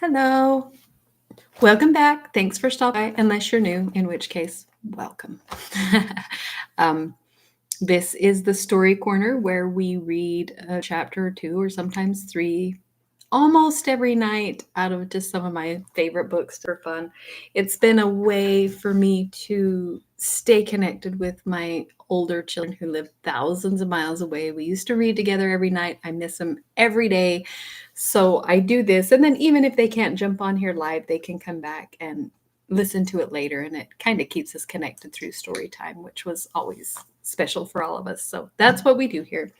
Hello. Welcome back. Thanks for stopping by, unless you're new, in which case, welcome. um, this is the story corner where we read a chapter or two, or sometimes three, almost every night out of just some of my favorite books for fun. It's been a way for me to stay connected with my older children who live thousands of miles away. We used to read together every night. I miss them every day. So I do this. And then even if they can't jump on here live, they can come back and listen to it later. And it kind of keeps us connected through story time, which was always special for all of us. So that's what we do here.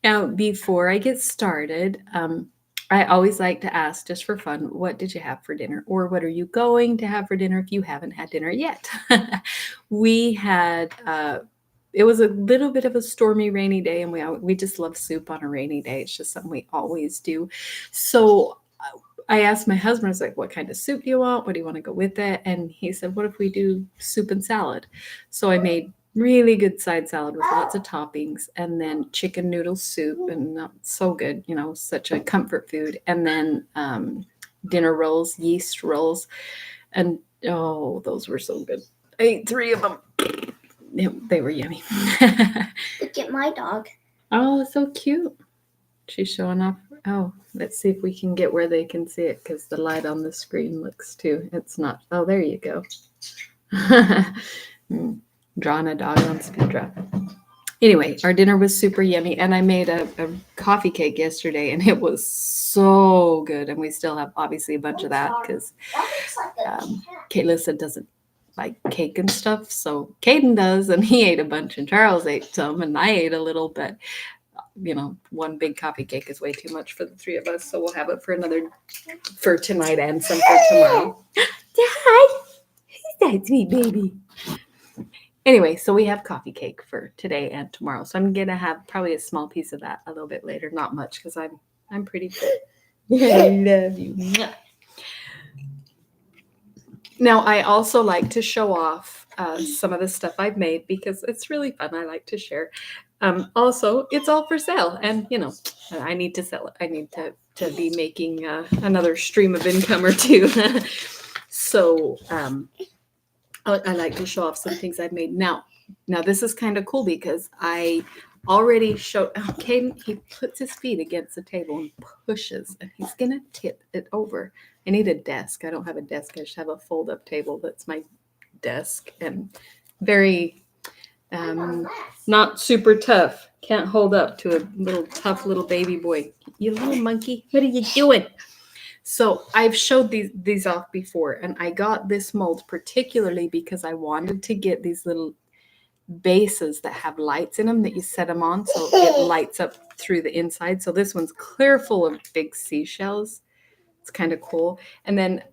Now, before I get started, I always like to ask, just for fun, what did you have for dinner? Or what are you going to have for dinner if you haven't had dinner yet? we had, it was a little bit of a stormy, rainy day, and we just love soup on a rainy day. It's just something we always do. So I asked my husband, I was like, what kind of soup do you want? What do you want to go with it? And he said, what if we do soup and salad? So I made really good side salad with lots of toppings, and then chicken noodle soup, and so good, such a comfort food. And then dinner rolls, yeast rolls, and oh, those were so good. I ate three of them. They were yummy. Look at my dog. Oh, so cute. She's showing off. Oh, let's see if we can get where they can see it, because the light on the screen looks too. It's not. Oh, there you go. Drawing a dog on speed draft. Anyway, our dinner was super yummy, and I made a coffee cake yesterday, and it was so good. And we still have obviously a bunch of that because Kayla doesn't like cake and stuff. So Caden does, and he ate a bunch, and Charles ate some, and I ate a little, but one big coffee cake is way too much for the three of us. So we'll have it for tonight and some for tomorrow. Hi, who's that sweet baby? Anyway, so we have coffee cake for today and tomorrow. So I'm gonna have probably a small piece of that a little bit later. Not much, because I'm pretty fit. I love you. Now I also like to show off some of the stuff I've made because it's really fun. I like to share. Also, it's all for sale, and I need to sell it. I need to be making another stream of income or two. So I like to show off some things I've made. Now this is kind of cool because I already showed. Okay, he puts his feet against the table and pushes, and he's gonna tip it over. I need a desk. I don't have a desk. I just have a fold-up table. That's my desk, and very not super tough. Can't hold up to a little tough little baby boy. You little monkey, what are you doing? So I've showed these off before, and I got this mold particularly because I wanted to get these little bases that have lights in them that you set them on, so it lights up through the inside. So this one's clear full of big seashells. It's kind of cool. And then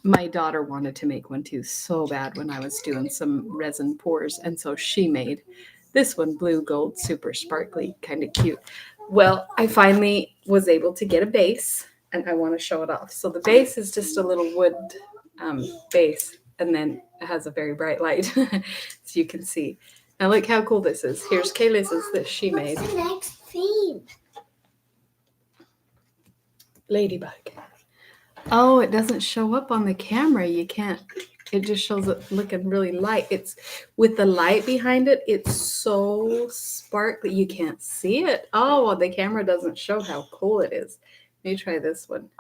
my daughter wanted to make one too so bad when I was doing some resin pours, and so she made this one, blue gold, super sparkly, kind of cute. Well, I finally was able to get a base, and I want to show it off. So the base is just a little wood base, and then it has a very bright light, so you can see. Now look how cool this is. Here's Kayla's that she made. What's the next theme? Ladybug. Oh, it doesn't show up on the camera. You can't. It just shows it looking really light. It's with the light behind it. It's so sparkly. You can't see it. Oh, well, the camera doesn't show how cool it is. Let me try this one.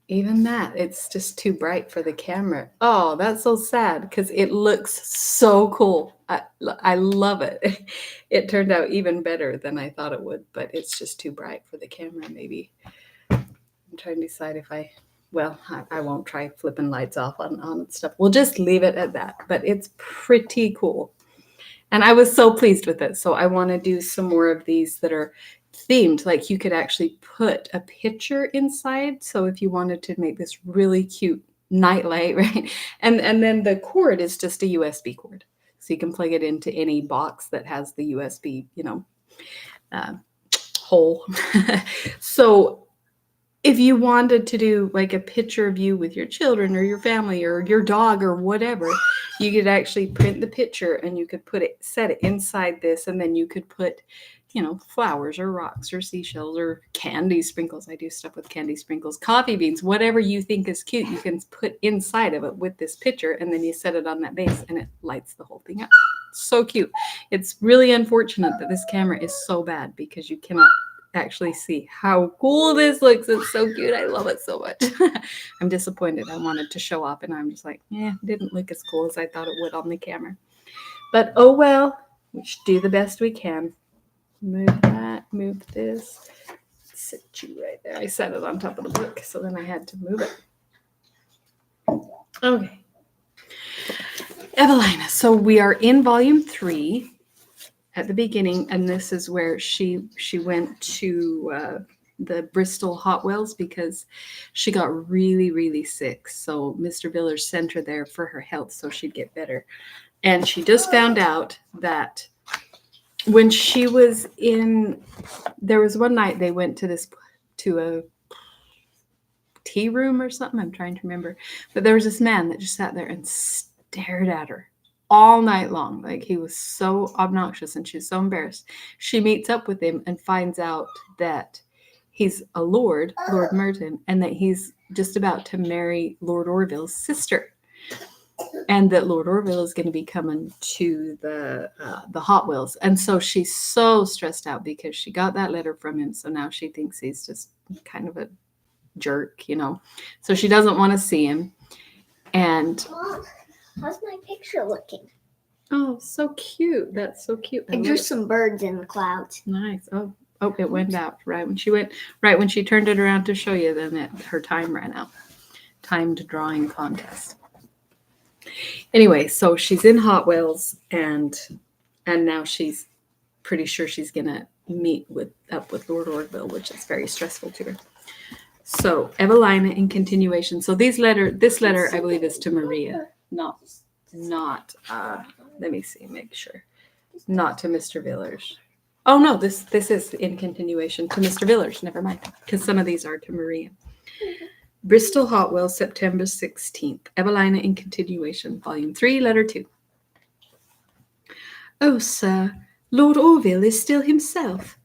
Even that, it's just too bright for the camera. Oh, that's so sad because it looks so cool. I love it. It turned out even better than I thought it would, but it's just too bright for the camera, maybe. I'm trying to decide if I won't try flipping lights off on stuff. We'll just leave it at that, but it's pretty cool. And I was so pleased with it. So I want to do some more of these that are themed. Like you could actually put a picture inside. So if you wanted to make this really cute nightlight, right? And then the cord is just a USB cord. So you can plug it into any box that has the USB, hole. So if you wanted to do like a picture of you with your children or your family or your dog or whatever, you could actually print the picture and you could set it inside this, and then you could put flowers or rocks or seashells or candy sprinkles. I do stuff with candy sprinkles, coffee beans, whatever you think is cute, you can put inside of it with this picture, and then you set it on that base and it lights the whole thing up. So cute. It's really unfortunate that this camera is so bad because you cannot actually see how cool this looks. It's so cute. I love it so much. I'm disappointed. I wanted to show off and I'm just like, didn't look as cool as I thought it would on the camera. But oh well, we should do the best we can. Move that, move this. Sit you right there. I set it on top of the book, so then I had to move it. Okay. Evelina. So we are in volume 3 at the beginning, and this is where she went to the Bristol Hot Wells because she got really, really sick. So Mr. Villers sent her there for her health so she'd get better. And she just found out that when she was there was one night they went to a tea room or something. I'm trying to remember. But there was this man that just sat there and stared at her all night long. Like, he was so obnoxious and she's so embarrassed. She meets up with him and finds out that he's a Lord Merton, and that he's just about to marry Lord Orville's sister. And that Lord Orville is going to be coming to the Hot Wells. And so she's so stressed out because she got that letter from him. So now she thinks he's just kind of a jerk, So she doesn't want to see him. And Mom, how's my picture looking? Oh, so cute. That's so cute. I drew some birds in the clouds. Nice. Oh, it went out right when she turned it around to show you, then her time ran out. Timed drawing contest. Anyway, so she's in Hot Wells, and now she's pretty sure she's gonna meet up with Lord Orville, which is very stressful to her. So Evelina in continuation. So this letter I believe is to Maria, not let me see, make sure, not to Mr. Villers. Oh no, this is in continuation to Mr. Villers. Never mind, because some of these are to Maria. Bristol Hot Wells, September 16th. Evelina in continuation, volume 3, letter 2. Oh, sir, Lord Orville is still himself.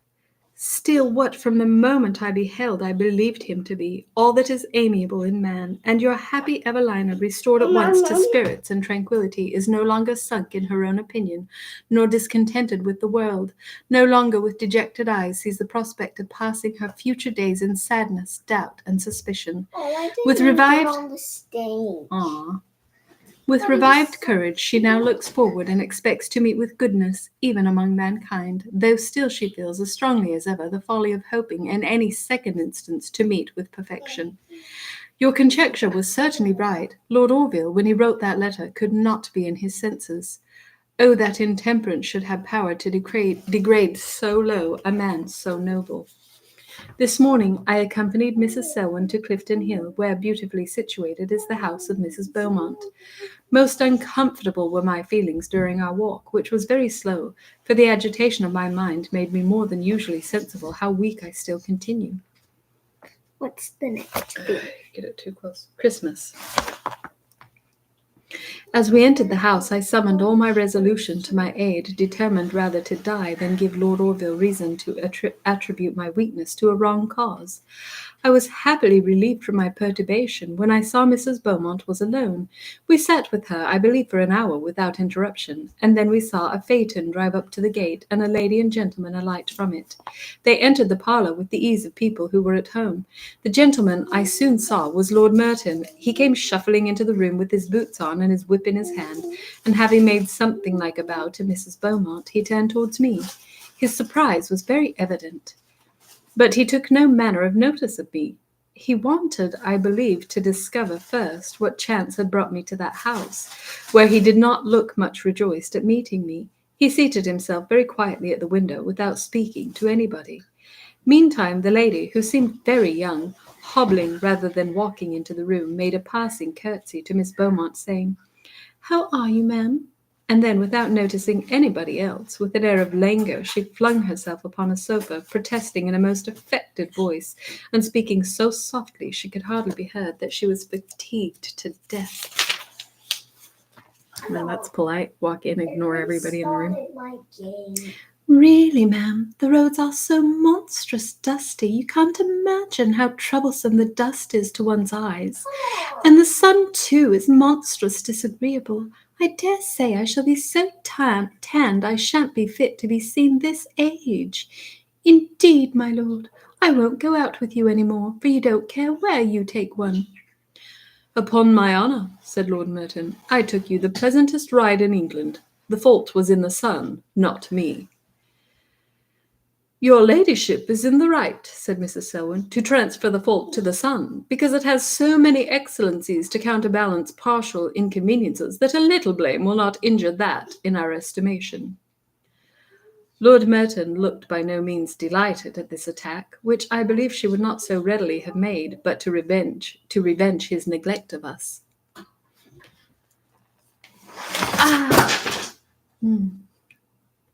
Still what from the moment I beheld I believed him to be, all that is amiable in man, and your happy Evelina, restored at once to spirits and tranquillity, is no longer sunk in her own opinion, nor discontented with the world, no longer with dejected eyes sees the prospect of passing her future days in sadness, doubt, and suspicion. With revived With revived courage, she now looks forward and expects to meet with goodness, even among mankind, though still she feels as strongly as ever the folly of hoping in any second instance to meet with perfection. Your conjecture was certainly right. Lord Orville, when he wrote that letter, could not be in his senses. Oh, that intemperance should have power to degrade so low a man so noble. This morning I accompanied Mrs. Selwyn to Clifton Hill, where, beautifully situated, is the house of Mrs. Beaumont. Most uncomfortable were my feelings during our walk, which was very slow, for the agitation of my mind made me more than usually sensible how weak I still continue. What's the next thing? Get it too close. Christmas. As we entered the house, I summoned all my resolution to my aid, determined rather to die than give Lord Orville reason to attribute my weakness to a wrong cause. I was happily relieved from my perturbation when I saw Mrs. Beaumont was alone. We sat with her, I believe, for an hour without interruption, and then we saw a phaeton drive up to the gate, and a lady and gentleman alight from it. They entered the parlour with the ease of people who were at home. The gentleman I soon saw was Lord Merton. He came shuffling into the room with his boots on and his whip in his hand, and having made something like a bow to Mrs. Beaumont, he turned towards me. His surprise was very evident, but he took no manner of notice of me. He wanted, I believe, to discover first what chance had brought me to that house, where he did not look much rejoiced at meeting me. He seated himself very quietly at the window, without speaking to anybody. Meantime, the lady, who seemed very young, hobbling rather than walking into the room, made a passing curtsy to Miss Beaumont, saying, "How are you, ma'am?" And then, without noticing anybody else, with an air of languor, she flung herself upon a sofa, protesting in a most affected voice, and speaking so softly she could hardly be heard, that she was fatigued to death. Well, that's polite. Walk in, ignore everybody in the room. Really, ma'am, the roads are so monstrous dusty, you can't imagine how troublesome the dust is to one's eyes. And the sun, too, is monstrous disagreeable. I dare say I shall be so tanned I shan't be fit to be seen this age. Indeed, my lord, I won't go out with you any more, for you don't care where you take one. Upon my honour, said Lord Merton, I took you the pleasantest ride in England. The fault was in the sun, not me. Your ladyship is in the right, said Mrs. Selwyn, to transfer the fault to the sun, because it has so many excellencies to counterbalance partial inconveniences that a little blame will not injure that in our estimation. Lord Merton looked by no means delighted at this attack, which I believe she would not so readily have made, but to revenge his neglect of us.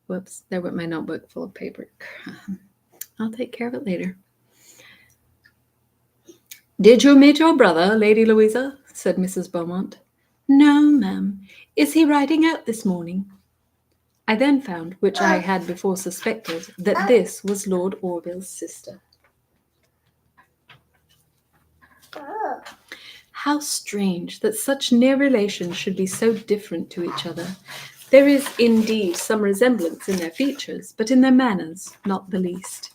Whoops, there went my notebook full of paper. I'll take care of it later. Did you meet your brother, Lady Louisa? Said Mrs. Beaumont. No, ma'am. Is he riding out this morning? I then found, which I had before suspected, that this was Lord Orville's sister. How strange that such near relations should be so different to each other. There is indeed some resemblance in their features, but in their manners not the least.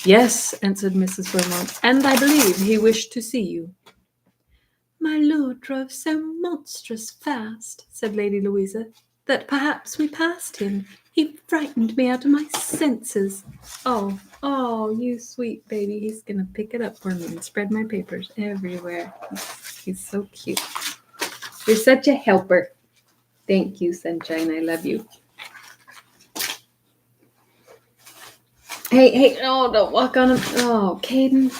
Yes, answered Mrs. Beaumont, and I believe he wished to see you. My lord drove so monstrous fast, said Lady Louisa, that perhaps we passed him. He frightened me out of my senses. Oh, you sweet baby. He's going to pick it up for me and spread my papers everywhere. He's so cute. You're such a helper. Thank you, Sunshine. I love you. Hey, oh, don't walk on him. Oh, Caden.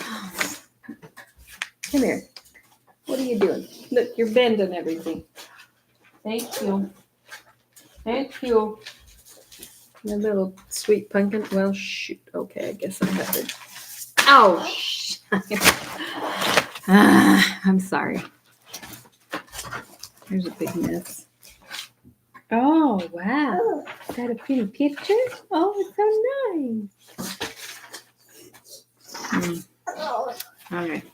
Come here. What are you doing? Look, you're bending everything. Thank you. Thank you. You little sweet pumpkin. Well, shoot. Okay, I guess I have to. Ouch. I'm sorry. There's a big mess. Oh, wow. Is that a pretty picture? Oh, it's so nice. All right.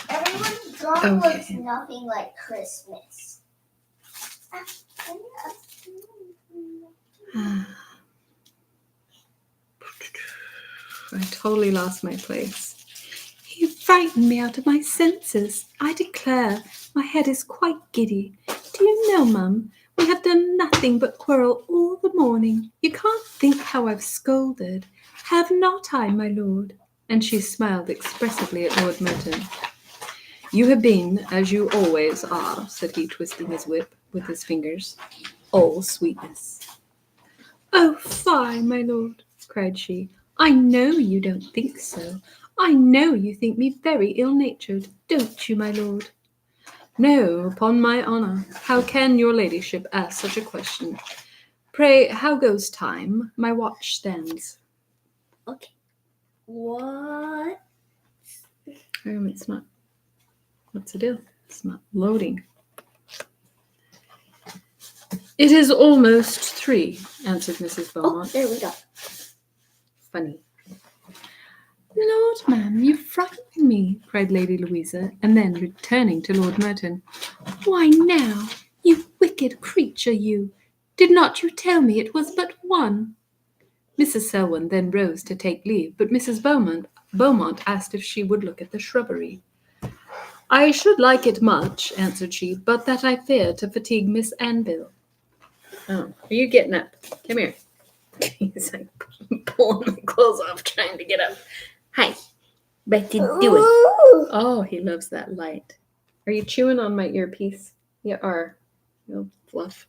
Everyone's gone looks nothing like Christmas. I totally lost my place. You frightened me out of my senses. I declare, my head is quite giddy. Do you know, Mum, we have done nothing but quarrel all the morning. You can't think how I've scolded. Have not I, my lord? And she smiled expressively at Lord Merton. You have been, as you always are, said he, twisting his whip with his fingers, all sweetness. Oh, fie, my lord, cried she. I know you don't think so. I know you think me very ill-natured, don't you, my lord? No, upon my honour. How can your ladyship ask such a question? Pray, how goes time? My watch stands. Okay. What? It's not. What's the deal? It's not loading. It is almost 3, answered Mrs. Beaumont. Oh, there we go. Funny. Lord, ma'am, you frighten me, cried Lady Louisa, and then, returning to Lord Merton, why now, you wicked creature, you! Did not you tell me it was but 1? Mrs. Selwyn then rose to take leave, but Mrs. Beaumont asked if she would look at the shrubbery. I should like it much, answered she, but that I fear to fatigue Miss Anville. Oh, are you getting up? Come here. He's like pulling my clothes off, trying to get up. Hi. What you doing? Oh, he loves that light. Are you chewing on my earpiece? You are. You fluff.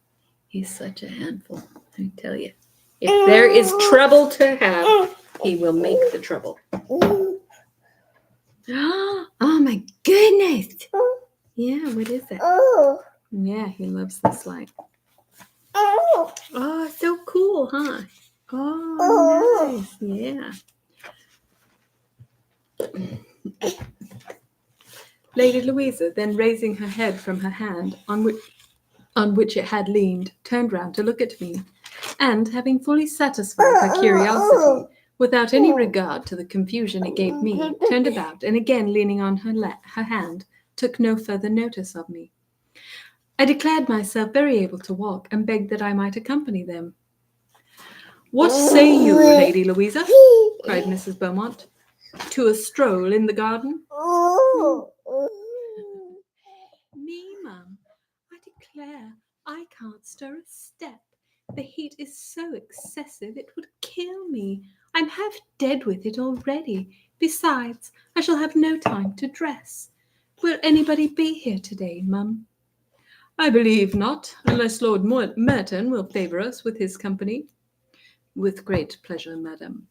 He's such a handful, I tell you. If there is trouble to have, he will make the trouble. Oh my goodness. Yeah, what is it? Yeah, he loves this light. Oh, so cool, huh? Oh, nice. Yeah. Lady Louisa, then raising her head from her hand on which it had leaned, turned round to look at me, and, having fully satisfied her curiosity, without any regard to the confusion it gave me, turned about, and again leaning on her hand, took no further notice of me. I declared myself very able to walk, and begged that I might accompany them. "What say you, Lady Louisa?" cried Mrs. Beaumont. "To a stroll in the garden?" "Me, mum, I declare I can't stir a step. The heat is so excessive it would kill me. I'm half dead with it already. Besides, I shall have no time to dress. Will anybody be here today, mum?" "I believe not, unless Lord Merton will favour us with his company." "With great pleasure, madam."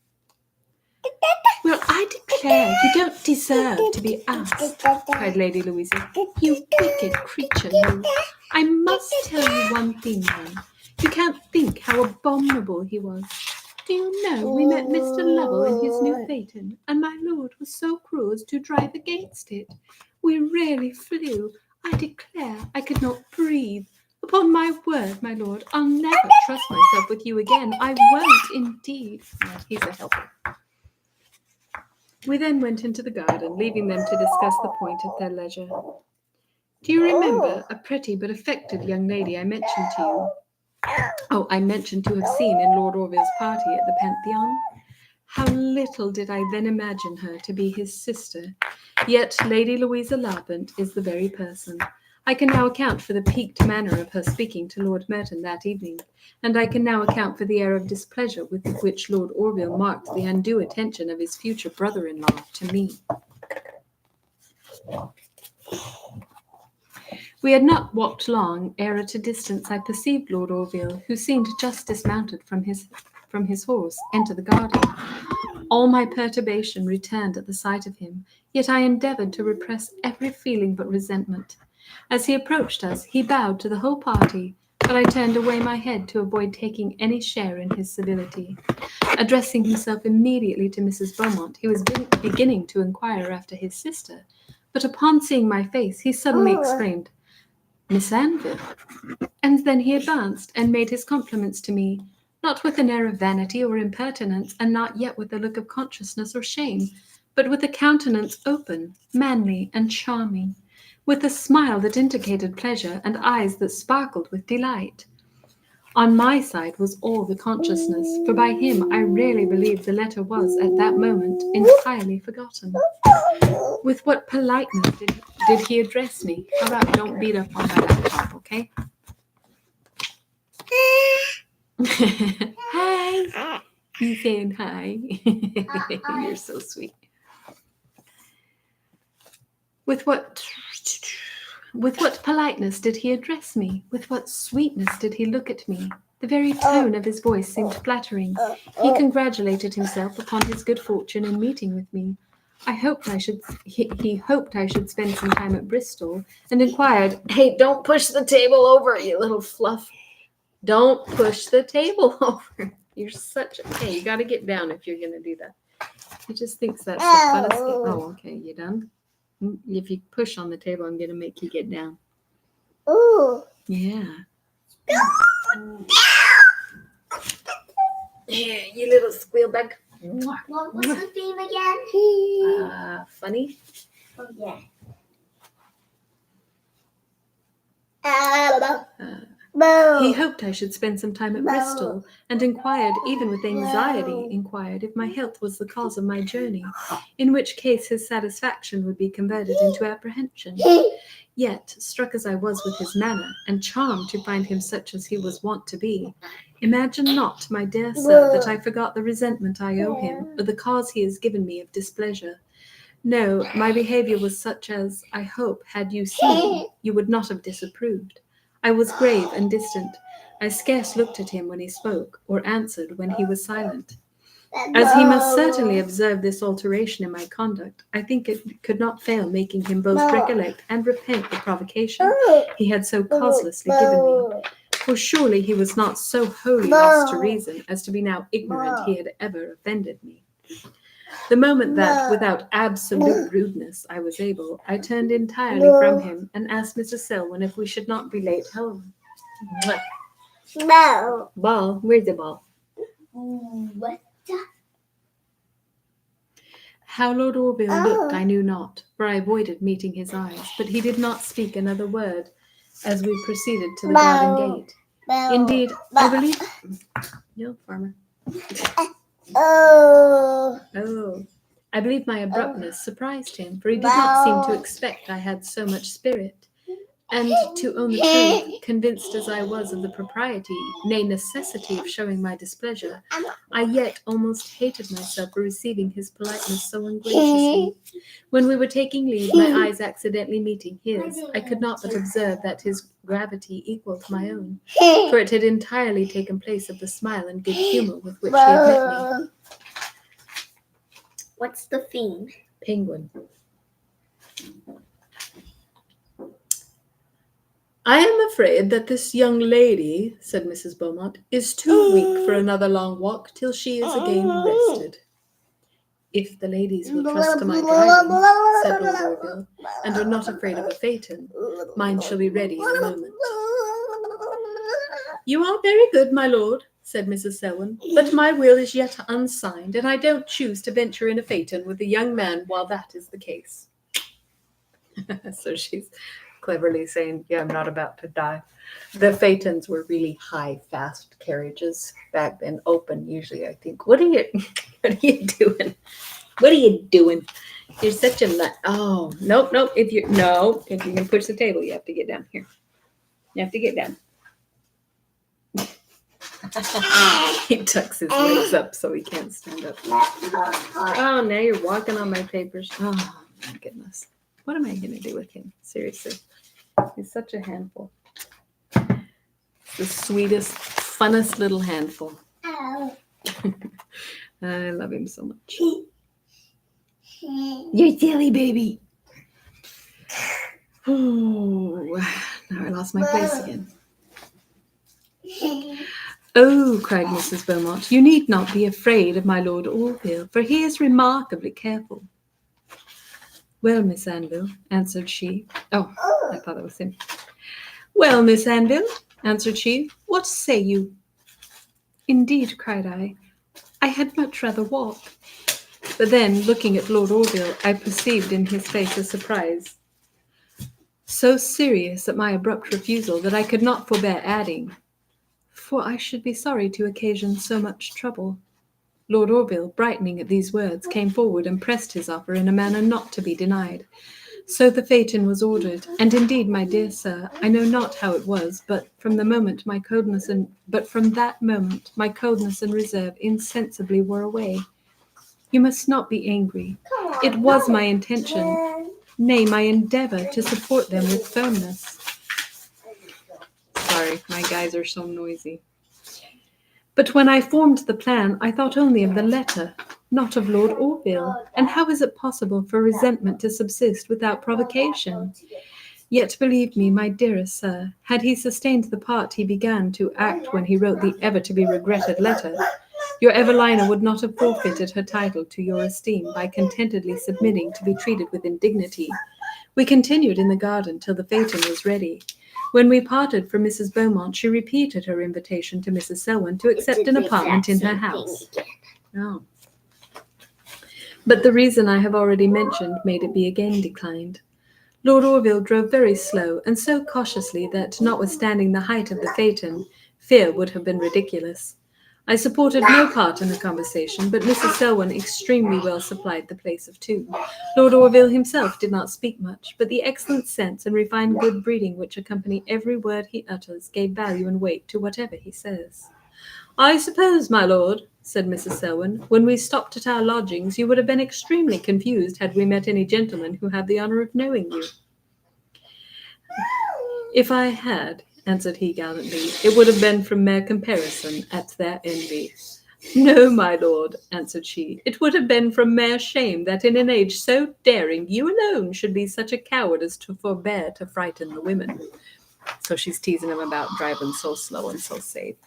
"Well, I declare you don't deserve to be asked," cried Lady Louisa. "You wicked creature, you. I must tell you one thing, then. You can't think how abominable he was. Do you know we met Mr. Lovell in his new phaeton, and my lord was so cruel as to drive against it. We really flew. I declare I could not breathe. Upon my word, my lord, I'll never trust myself with you again. I won't, indeed." Yeah, he's a helper. We then went into the garden, leaving them to discuss the point at their leisure. "Do you remember a pretty but affected young lady I mentioned to you? I mentioned to have seen in Lord Orville's party at the Pantheon? How little did I then imagine her to be his sister! Yet Lady Louisa Larpent is the very person. I can now account for the piqued manner of her speaking to Lord Merton that evening, and I can now account for the air of displeasure with which Lord Orville marked the undue attention of his future brother-in-law to me. We had not walked long ere at a distance I perceived Lord Orville, who seemed just dismounted from his horse, enter the garden. All my perturbation returned at the sight of him, yet I endeavoured to repress every feeling but resentment. As he approached us, he bowed to the whole party, but I turned away my head to avoid taking any share in his civility. Addressing himself immediately to Mrs. Beaumont, he was beginning to inquire after his sister, but upon seeing my face, he suddenly exclaimed, "Miss Anville," and then he advanced and made his compliments to me, not with an air of vanity or impertinence, and not yet with a look of consciousness or shame, but with a countenance open, manly, and charming, with a smile that indicated pleasure, and eyes that sparkled with delight. On my side was all the consciousness, for by him I really believe the letter was, at that moment, entirely forgotten. With what politeness did he address me? How about don't beat up on my laptop, okay? Hi. He's saying hi. You're so sweet. With what politeness did he address me? With what sweetness did he look at me? The very tone of his voice seemed flattering. He congratulated himself upon his good fortune in meeting with me. He hoped I should spend some time at Bristol, and inquired, "Hey, don't push the table over, you little fluff. Don't push the table over. You're such a... Hey, you got to get down if you're going to do that." He just thinks that's the funnest thing. Oh, okay, you done? If you push on the table, I'm going to make you get down. Ooh. Yeah. Yeah, you little squeal bug. What was the theme again? Funny. Oh, yeah. He hoped I should spend some time at Bristol, and inquired, even with anxiety, if my health was the cause of my journey, in which case his satisfaction would be converted into apprehension. Yet, struck as I was with his manner, and charmed to find him such as he was wont to be, imagine not, my dear sir, that I forgot the resentment I owe him, or the cause he has given me of displeasure. No, my behaviour was such as, I hope, had you seen, you would not have disapproved. I was grave and distant. I scarce looked at him when he spoke, or answered when he was silent. As he must certainly observe this alteration in my conduct, I think it could not fail making him both recollect and repent the provocation he had so causelessly given me. For surely he was not so wholly lost to reason as to be now ignorant he had ever offended me. The moment that, without absolute rudeness, I was able, I turned entirely from him and asked Mrs. Selwyn if we should not be late home. Mwah. No. Ball? Where's the ball? What? How Lord Orville looked I knew not, for I avoided meeting his eyes, but he did not speak another word as we proceeded to the garden gate. Indeed, I believe... No, farmer. Oh. Oh. I believe my abruptness surprised him, for he did not seem to expect I had so much spirit. And to own the truth, convinced as I was of the propriety, nay necessity of showing my displeasure, I yet almost hated myself for receiving his politeness so ungraciously. When we were taking leave, my eyes accidentally meeting his, I could not but observe that his gravity equaled my own, for it had entirely taken place of the smile and good humour with which he had met me. What's the theme? Penguin. I am afraid that this young lady, said Mrs. Beaumont, is too weak for another long walk till she is again rested. If the ladies will trust to my driving, said Lord Orville, and are not afraid of a phaeton, mine shall be ready in a moment. You are very good, my lord, said Mrs. Selwyn, but my will is yet unsigned, and I don't choose to venture in a phaeton with a young man while that is the case. So she's cleverly saying, yeah, I'm not about to die. The phaetons were really high, fast carriages back then, open usually, I think. What are you doing? What are you doing? You're such a nut. Oh, nope. If you can push the table, you have to get down here. You have to get down. He tucks his legs up so he can't stand up. Oh, now you're walking on my papers. Oh, my goodness. What am I going to do with him? Seriously. He's such a handful. The sweetest, funnest little handful. I love him so much. You're silly, baby. Oh, now I lost my place again. Oh, cried Mrs. Beaumont, you need not be afraid of my Lord Orville, for he is remarkably careful. Well, Miss Anville, answered she. Oh, I thought it was him. Well, Miss Anville, answered she, what say you? Indeed, cried I had much rather walk. But then, looking at Lord Orville, I perceived in his face a surprise so serious at my abrupt refusal that I could not forbear adding, for I should be sorry to occasion so much trouble. Lord Orville, brightening at these words, came forward and pressed his offer in a manner not to be denied. So the phaeton was ordered, and indeed, my dear sir, I know not how it was, but from that moment my coldness and reserve insensibly wore away. You must not be angry. It was my intention, nay, my endeavour, to support them with firmness. Sorry, my guys are so noisy. But when I formed the plan, I thought only of the letter, not of Lord Orville. And how is it possible for resentment to subsist without provocation? Yet believe me, my dearest sir, had he sustained the part he began to act when he wrote the ever-to-be-regretted letter, your Evelina would not have forfeited her title to your esteem by contentedly submitting to be treated with indignity. We continued in the garden till the phaeton was ready. When we parted from Mrs. Beaumont, she repeated her invitation to Mrs. Selwyn to accept an apartment in her house. Oh. But the reason I have already mentioned made it be again declined. Lord Orville drove very slow, and so cautiously that, notwithstanding the height of the phaeton, fear would have been ridiculous. I supported no part in the conversation, but Mrs. Selwyn extremely well supplied the place of two. Lord Orville himself did not speak much, but the excellent sense and refined good breeding which accompany every word he utters gave value and weight to whatever he says. I suppose, my lord, said Mrs. Selwyn, when we stopped at our lodgings, you would have been extremely confused had we met any gentleman who had the honour of knowing you. If I had, answered he gallantly, it would have been from mere comparison at their envy. No, my lord, answered she, it would have been from mere shame that in an age so daring you alone should be such a coward as to forbear to frighten the women. So she's teasing him about driving so slow and so safe.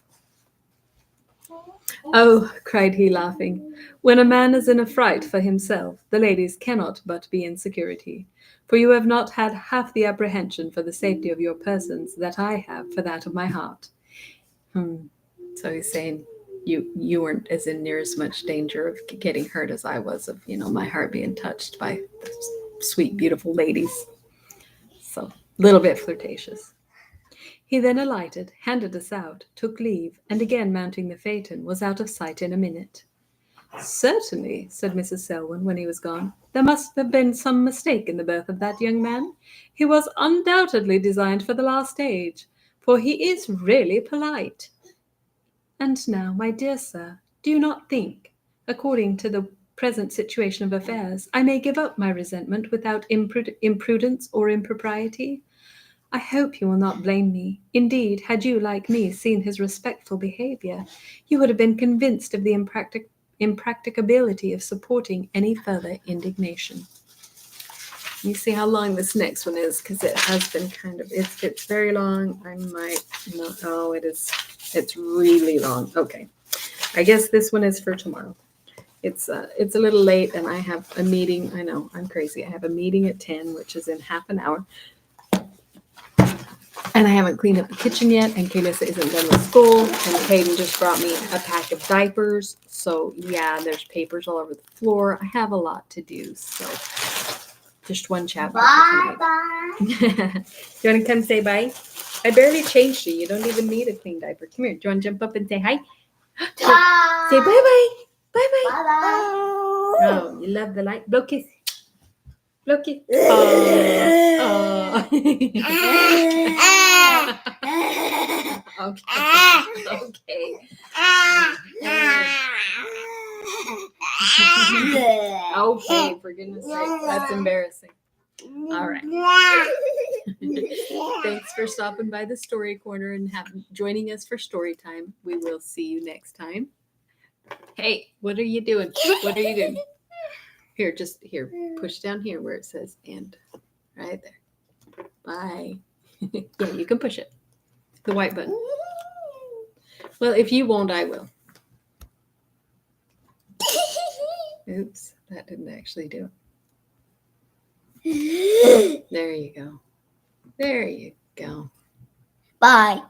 "Oh," cried he, laughing, "when a man is in a fright for himself, the ladies cannot but be in security, for you have not had half the apprehension for the safety of your persons that I have for that of my heart." So he's saying you weren't as in near as much danger of getting hurt as I was of, my heart being touched by sweet, beautiful ladies. So a little bit flirtatious. He then alighted, handed us out, took leave, and again mounting the phaeton, was out of sight in a minute. "Certainly," said Mrs. Selwyn when he was gone, "there must have been some mistake in the birth of that young man. He was undoubtedly designed for the last age, for he is really polite. And now, my dear sir, do you not think, according to the present situation of affairs, I may give up my resentment without imprudence or impropriety? I hope you will not blame me. Indeed, had you, like me, seen his respectful behavior, you would have been convinced of the impracticability of supporting any further indignation." Let me see how long this next one is, because it has been it's very long. I might not. Oh, it's really long. Okay, I guess this one is for tomorrow. It's a little late, and I have a meeting. I know, I'm crazy. I have a meeting at 10, which is in half an hour. And I haven't cleaned up the kitchen yet, and Kalissa isn't done with school, and Hayden just brought me a pack of diapers. So yeah, there's papers all over the floor. I have a lot to do, so just one chapter Bye for bye. tonight. You want to come say bye? I barely changed you. You don't even need a clean diaper. Come here. Do you want to jump up and say hi? Bye. Say bye-bye. Bye-bye. Bye bye. Oh, you love the light. Blow kiss. Blow kiss. Oh. Okay. Okay, for goodness sake. That's embarrassing. All right. Thanks for stopping by the Story Corner and joining us for story time. We will see you next time. Hey, what are you doing? What are you doing? Here, push down here where it says end. Right there. Bye. Yeah, you can push it. The white button. Well, if you won't, I will. Oops, that didn't actually do it. There you go. There you go. Bye.